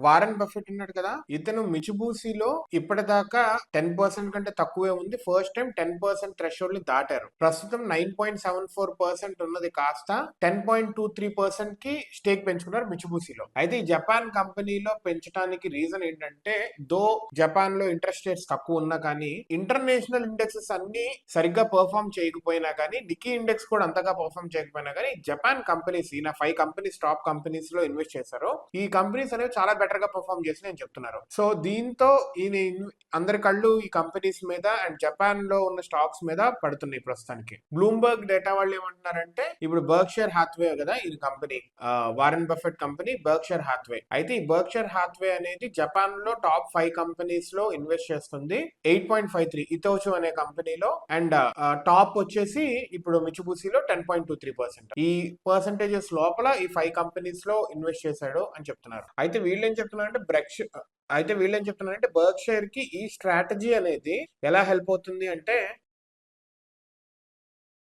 Warren Buffett ఉన్నాడు కదా, ఇతను మిచుబూసిలో ఇప్పటిదాకా 10% కంటే తక్కువే ఉంది. ఫస్ట్ టైం 10% థ్రెషోల్డ్ ని దాటారు. ప్రస్తుతం 9.74% ఉన్నది కాస్త 10.23% కి స్టేక్ పెంచుకున్నారు మిచుబూసిలో. అయితే ఈ జపాన్ కంపెనీలో పెంచడానికి రీజన్ ఏంటంటే, దో జపాన్ లో ఇంట్రెస్ట్ రేట్స్ తక్కువ ఉన్నా కానీ ఇంటర్నేషనల్ ఇండెక్సెస్ అన్ని సరిగ్గా పర్ఫామ్ చేయకపోయినా కానీ, నికీ ఇండెక్స్ కూడా అంతగా పర్ఫామ్ చేయకపోయినా కానీ, జపాన్ కంపెనీస్ ఈయన 5 కంపెనీస్ టాప్ కంపెనీస్ లో ఇన్వెస్ట్ చేశారు. ఈ కంపెనీస్ అనేవి చాలా బెటర్ గా పర్ఫామ్ చేసి నేను చెప్తున్నారు. సో దీంతో ఈయన అందరి కళ్ళు ఈ కంపెనీస్ మీద అండ్ జపాన్ లో ఉన్న స్టాక్స్ మీద పడుతున్నాయి ప్రస్తుతానికి. బ్లూంబర్గ్ డేటా వాళ్ళు ఏమంటున్నారంటే, ఇప్పుడు బర్క్షైర్ హాత్వే కదా ఈ కంపెనీ, Warren Buffett company Berkshire Hathaway. అయితే ఈ బర్క్షైర్ హాత్వే అనేది జపాన్ లో టాప్ 5 కంపెనీస్ లో ఇన్వెస్ట్ చేస్తుంది. 8.53 ఇతోచు అనే కంపెనీలో, అండ్ టాప్ వచ్చేసి ఇప్పుడు మిచుబుసిలో 10.23%. ఈ పర్సంటేజెస్ లోపల ఈ 5 కంపెనీస్ లో ఇన్వెస్ట్ చేశాడు అని చెప్తున్నారు. అయితే వీళ్ళు ఏం చెప్తున్నారంటే బర్క్షైర్ కి ఈ స్ట్రాటజీ అనేది ఎలా హెల్ప్ అవుతుంది అంటే,